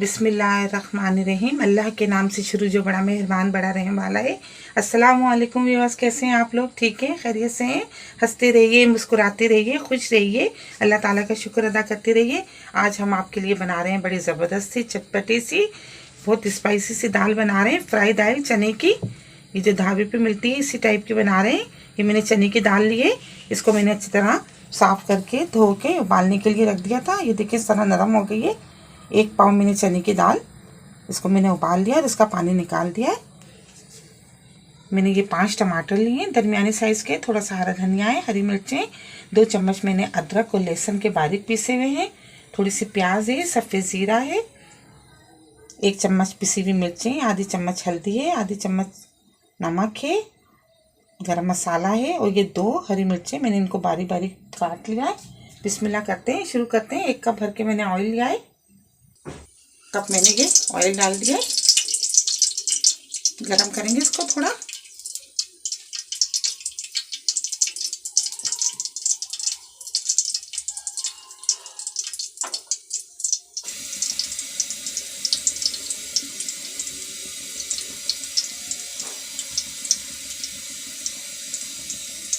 बिस्मिल्लाहिर्रहमानिर्रहीम। अल्लाह के नाम से शुरू जो बड़ा मेहरबान बड़ा रहम वाला है। अस्सलाम वालेकुम व्यूअर्स, कैसे हैं आप लोग? ठीक है, खैरियत से हैं? हंसते रहिए, मुस्कुराते रहिए, खुश रहिए, अल्लाह ताला का शुक्र अदा करते रहिए। आज हम आपके लिए बना रहे हैं बड़ी ज़बरदस्त सी चटपटी सी बहुत स्पाइसी सी दाल बना रहे हैं, फ्राई दाल चने की। ये जो ढाबे पे मिलती है इसी टाइप की बना रहे हैं। ये मैंने चने की दाल ली है, इसको मैंने अच्छी तरह साफ़ करके धो के उबालने के लिए रख दिया था। ये देखिए इस तरह नरम हो गई है। 1 पाव मैंने चने की दाल, इसको मैंने उबाल लिया और इसका पानी निकाल दिया है। मैंने ये 5 टमाटर लिए हैं दरमियाने साइज़ के, थोड़ा सा हरा धनिया है, हरी मिर्चें, 2 चम्मच मैंने अदरक और लहसुन के बारीक पीसे हुए हैं, थोड़ी सी प्याज है, सफ़ेद ज़ीरा है, 1 चम्मच पिसी हुई मिर्चें, आधी चम्मच हल्दी है, आधी चम्मच नमक है, गरम मसाला है और ये 2 हरी मिर्चें मैंने इनको बारीक बारीक काट लिया है। बिस्मिल्लाह करते हैं, शुरू करते हैं। 1 कप भर के मैंने ऑयल लिया है, कप मैंने ये ऑयल डाल दिया है। गरम करेंगे इसको थोड़ा।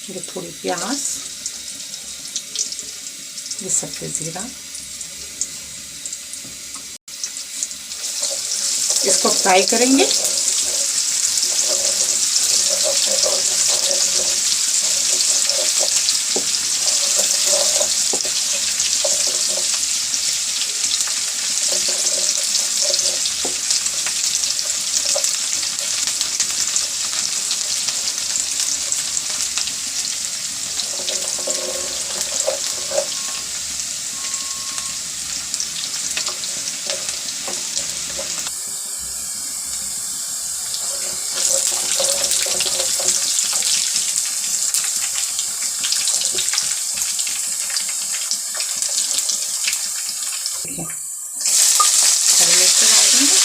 ये थोड़ी प्याज, ये सफ़ेद ज़ीरा, इसको फ्राई करेंगे। हरी मिर्च डाल देंगे,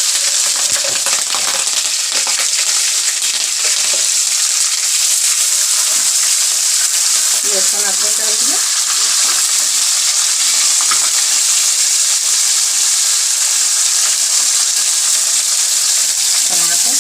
लहसुन अदरक डाल दिया, टमाटर,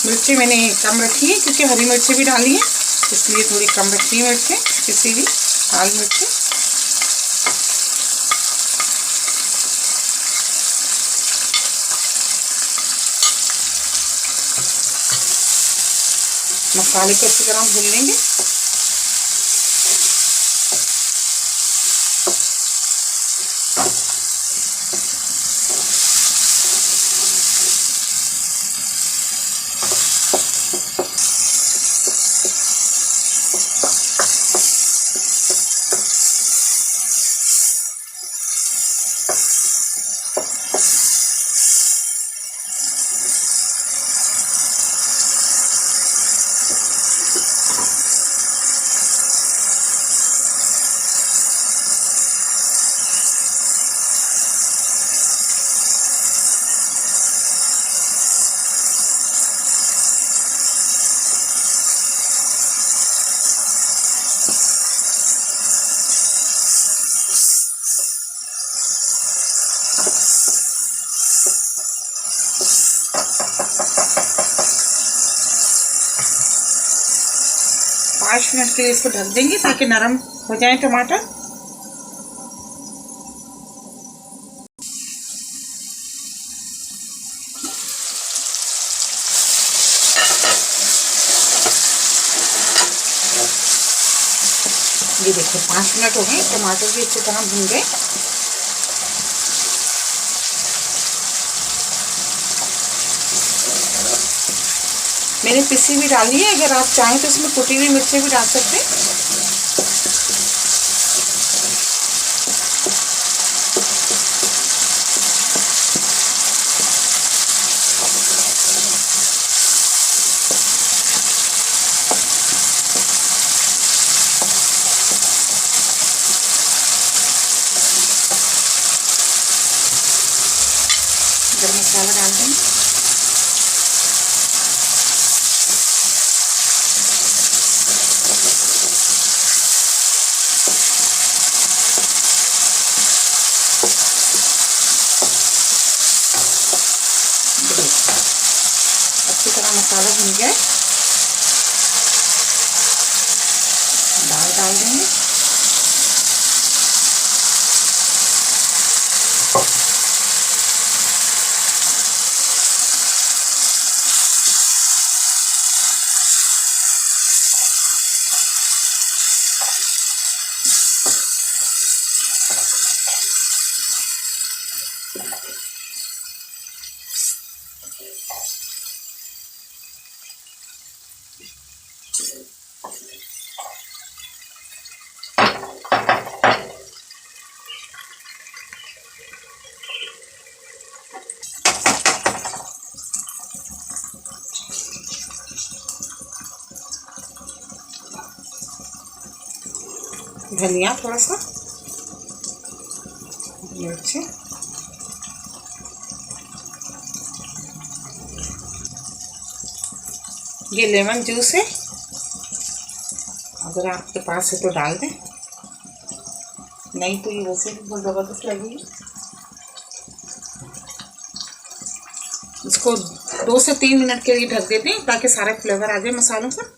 मिर्ची मैंने कम रखी है क्योंकि हरी मिर्ची भी डाली है, इसलिए थोड़ी कम रखी है मिर्ची, किसी भी लाल मिर्ची। मसाले को अच्छी तरह भून लेंगे। पाँच मिनट के लिए इसको ढक देंगे ताकि नरम हो जाए टमाटर। ये देखिए 5 मिनट हो गए, टमाटर भी अच्छी तरह भून गए। मैंने पिसी भी डाली है, अगर आप चाहें तो इसमें कुटी हुई मिर्ची भी डाल सकते हैं। मसाला डाल देंगे। अच्छी तरह मसाला भुन गया है, दाल डाल देंगे। धनिया थोड़ा सा, मिर्ची, ये लेमन जूस है, अगर आपके पास है तो डाल दें, नहीं तो ये वैसे भी बहुत ज़बरदस्त लगेगी। इसको 2 से 3 मिनट के लिए ढक देते हैं ताकि सारा फ्लेवर आ जाए मसालों का।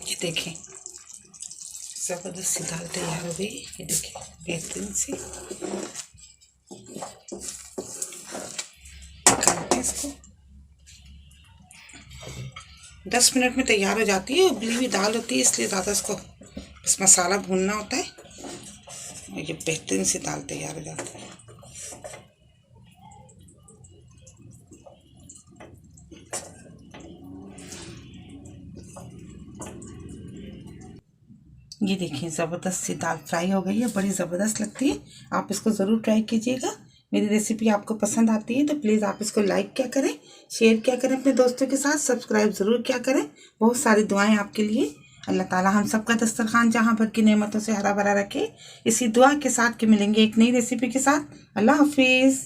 ये देखें ज़बरदस्त सी दाल तैयार हो गई। ये देखिए बेहतरीन सी। निकालते हैं इसको। 10 मिनट में तैयार हो जाती है। उबली हुई दाल होती है इसलिए ज़्यादा इसको बस मसाला भूनना होता है और ये बेहतरीन सी दाल तैयार हो जाती है। ये देखिए ज़बरदस्त सी दाल फ्राई हो गई है, बड़ी ज़बरदस्त लगती है। आप इसको ज़रूर ट्राई कीजिएगा। मेरी रेसिपी आपको पसंद आती है तो प्लीज़ आप इसको लाइक क्या करें, शेयर क्या करें अपने दोस्तों के साथ, सब्सक्राइब ज़रूर क्या करें। बहुत सारी दुआएं आपके लिए। अल्लाह ताला हम सबका दस्तरखान जहाँ भर की नेमतों से हरा भरा रखे। इसी दुआ के साथ कि मिलेंगे एक नई रेसिपी के साथ। अल्लाह हाफिज़।